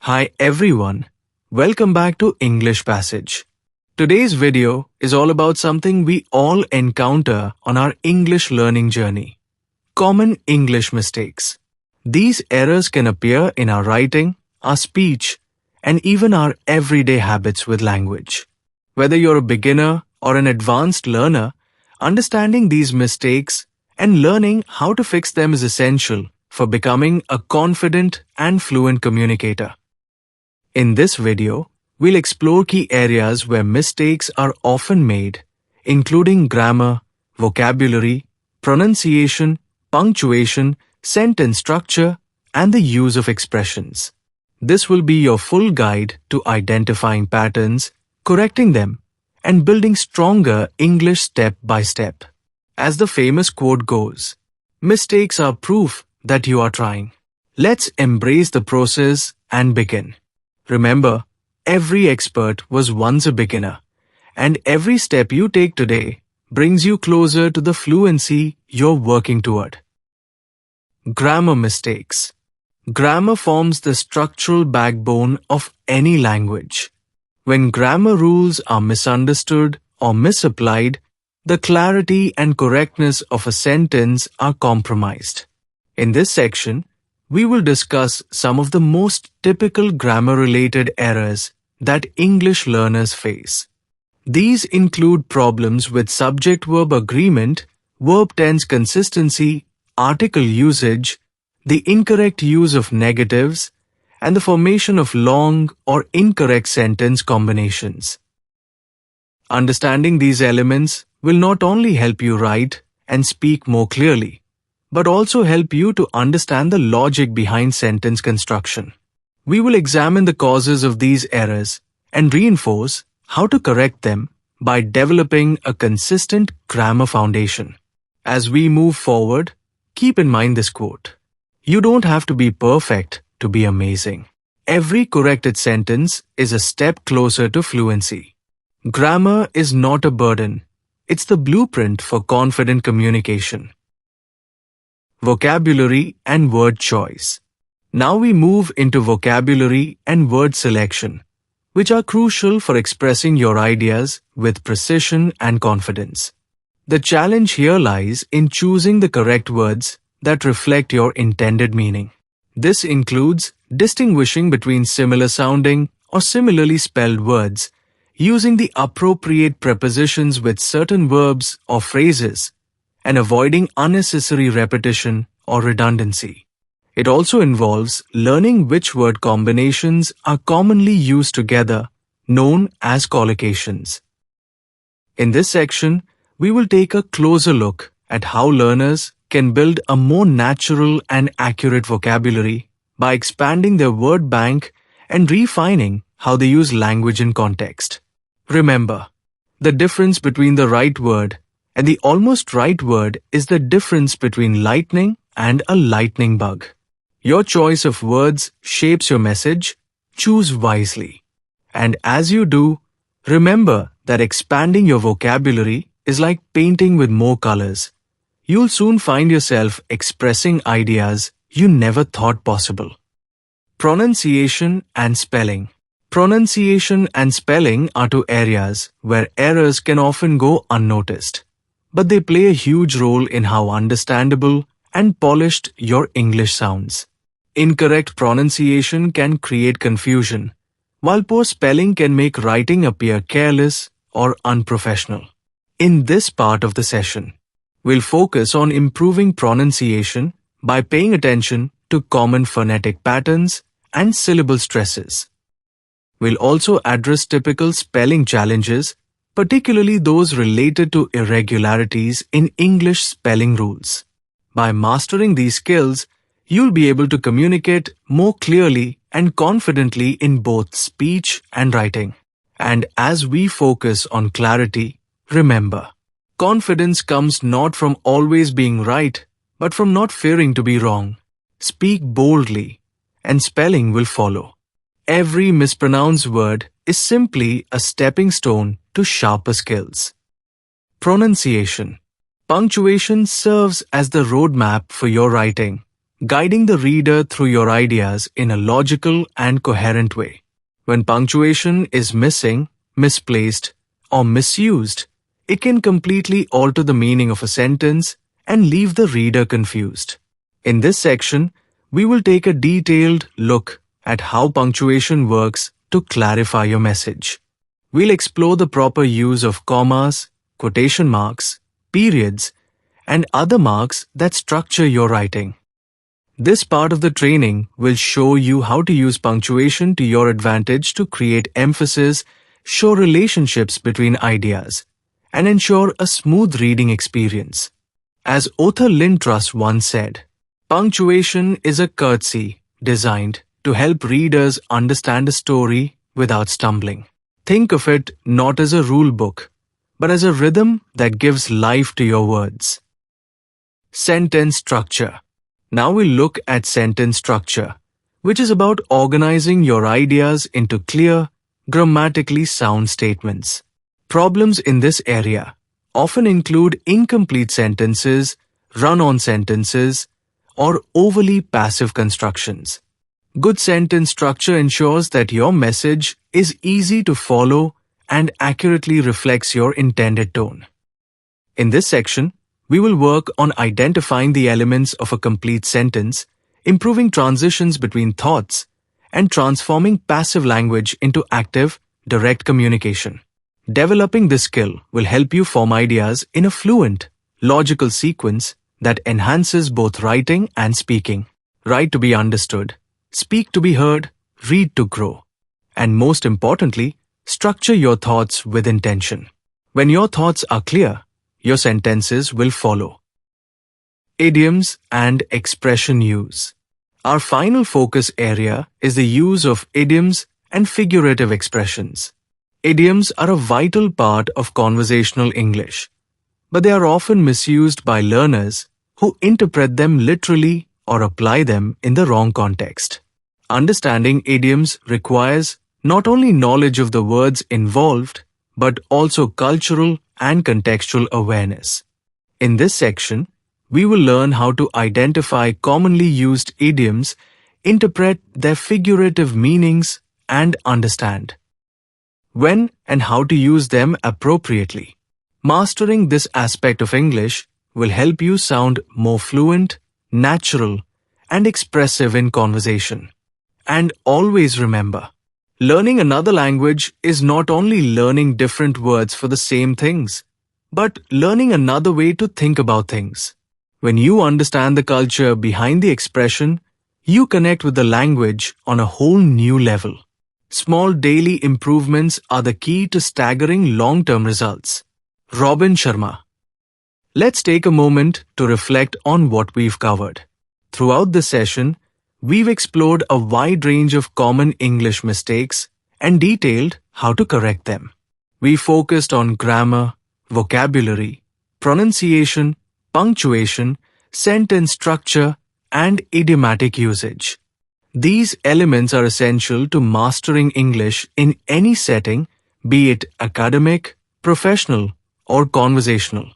Hi everyone, welcome back to English Passage. Today's video is all about something we all encounter on our English learning journey. Common English mistakes. These errors can appear in our writing, our speech, and even our everyday habits with language. Whether you're a beginner or an advanced learner, understanding these mistakes and learning how to fix them is essential for becoming a confident and fluent communicator. In this video, we'll explore key areas where mistakes are often made, including grammar, vocabulary, pronunciation, punctuation, sentence structure, and the use of expressions. This will be your full guide to identifying patterns, correcting them, and building stronger English step by step. As the famous quote goes, mistakes are proof that you are trying. Let's embrace the process and begin. Remember, every expert was once a beginner, and every step you take today brings you closer to the fluency you're working toward. Grammar mistakes. Grammar forms the structural backbone of any language. When grammar rules are misunderstood or misapplied, the clarity and correctness of a sentence are compromised. In this section, we will discuss some of the most typical grammar-related errors that English learners face. These include problems with subject-verb agreement, verb tense consistency, article usage, the incorrect use of negatives, and the formation of long or incorrect sentence combinations. Understanding these elements will not only help you write and speak more clearly, but also help you to understand the logic behind sentence construction. We will examine the causes of these errors and reinforce how to correct them by developing a consistent grammar foundation. As we move forward, keep in mind this quote. You don't have to be perfect to be amazing. Every corrected sentence is a step closer to fluency. Grammar is not a burden. It's the blueprint for confident communication. Vocabulary and word choice. Now we move into vocabulary and word selection, which are crucial for expressing your ideas with precision and confidence. The challenge here lies in choosing the correct words that reflect your intended meaning. This includes distinguishing between similar sounding or similarly spelled words, using the appropriate prepositions with certain verbs or phrases, and avoiding unnecessary repetition or redundancy. It also involves learning which word combinations are commonly used together, known as collocations. In this section, we will take a closer look at how learners can build a more natural and accurate vocabulary by expanding their word bank and refining how they use language in context. Remember, the difference between the right word and the almost right word is the difference between lightning and a lightning bug. Your choice of words shapes your message. Choose wisely. And as you do, remember that expanding your vocabulary is like painting with more colors. You'll soon find yourself expressing ideas you never thought possible. Pronunciation and spelling. Pronunciation and spelling are two areas where errors can often go unnoticed, but they play a huge role in how understandable and polished your English sounds. Incorrect pronunciation can create confusion, while poor spelling can make writing appear careless or unprofessional. In this part of the session, we'll focus on improving pronunciation by paying attention to common phonetic patterns and syllable stresses. We'll also address typical spelling challenges, particularly those related to irregularities in English spelling rules. By mastering these skills, you'll be able to communicate more clearly and confidently in both speech and writing. And as we focus on clarity, remember, confidence comes not from always being right, but from not fearing to be wrong. Speak boldly, and spelling will follow. Every mispronounced word is simply a stepping stone to sharper skills. Pronunciation. Punctuation serves as the roadmap for your writing, guiding the reader through your ideas in a logical and coherent way. When punctuation is missing, misplaced, or misused, it can completely alter the meaning of a sentence and leave the reader confused. In this section, we will take a detailed look at how punctuation works to clarify your message. We'll explore the proper use of commas, quotation marks, periods, and other marks that structure your writing. This part of the training will show you how to use punctuation to your advantage to create emphasis, show relationships between ideas, and ensure a smooth reading experience. As author Lynn Truss once said, punctuation is a courtesy designed to help readers understand a story without stumbling. Think of it not as a rule book, but as a rhythm that gives life to your words. Sentence structure. Now we'll look at sentence structure, which is about organizing your ideas into clear, grammatically sound statements. Problems in this area often include incomplete sentences, run-on sentences, or overly passive constructions. Good sentence structure ensures that your message is easy to follow and accurately reflects your intended tone. In this section, we will work on identifying the elements of a complete sentence, improving transitions between thoughts, and transforming passive language into active, direct communication. Developing this skill will help you form ideas in a fluent, logical sequence that enhances both writing and speaking. Write to be understood, speak to be heard, read to grow. And most importantly, structure your thoughts with intention. When your thoughts are clear, your sentences will follow. Idioms and expression use. Our final focus area is the use of idioms and figurative expressions. Idioms are a vital part of conversational English, but they are often misused by learners who interpret them literally or apply them in the wrong context. Understanding idioms requires not only knowledge of the words involved, but also cultural and contextual awareness. In this section, we will learn how to identify commonly used idioms, interpret their figurative meanings, and understand when and how to use them appropriately. Mastering this aspect of English will help you sound more fluent, natural, and expressive in conversation. And always remember, learning another language is not only learning different words for the same things, but learning another way to think about things. When you understand the culture behind the expression, you connect with the language on a whole new level. Small daily improvements are the key to staggering long-term results. Robin Sharma. Let's take a moment to reflect on what we've covered. Throughout this session, we've explored a wide range of common English mistakes and detailed how to correct them. We focused on grammar, vocabulary, pronunciation, punctuation, sentence structure, and idiomatic usage. These elements are essential to mastering English in any setting, be it academic, professional, or conversational.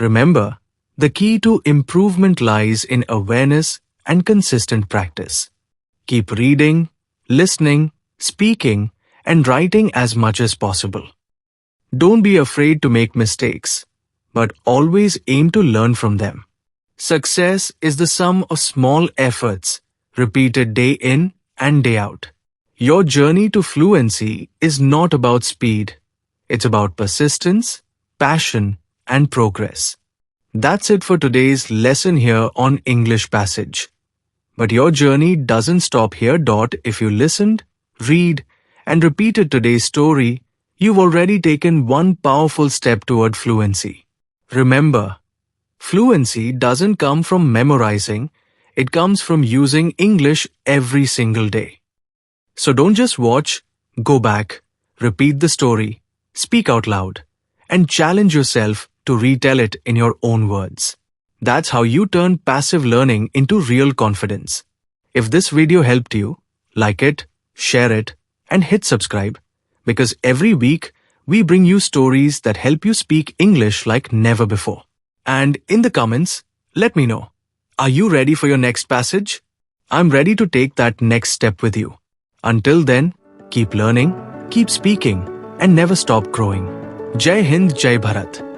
Remember, the key to improvement lies in awareness and consistent practice. Keep reading, listening, speaking, and writing as much as possible. Don't be afraid to make mistakes, but always aim to learn from them. Success is the sum of small efforts, repeated day in and day out. Your journey to fluency is not about speed. It's about persistence, passion, and progress. That's it for today's lesson here on English Passage. But your journey doesn't stop here. If you listened, read, and repeated today's story, you've already taken one powerful step toward fluency. Remember, fluency doesn't come from memorizing, it comes from using English every single day. So don't just watch, go back, repeat the story, speak out loud, and challenge yourself to retell it in your own words. That's how you turn passive learning into real confidence. If this video helped you, like it, share it, and hit subscribe, because every week we bring you stories that help you speak English like never before. And in the comments, let me know, Are you ready for your next passage? I'm ready to take that next step with you. Until then, keep learning, keep speaking, and never stop growing. Jai Hind, Jai Bharat.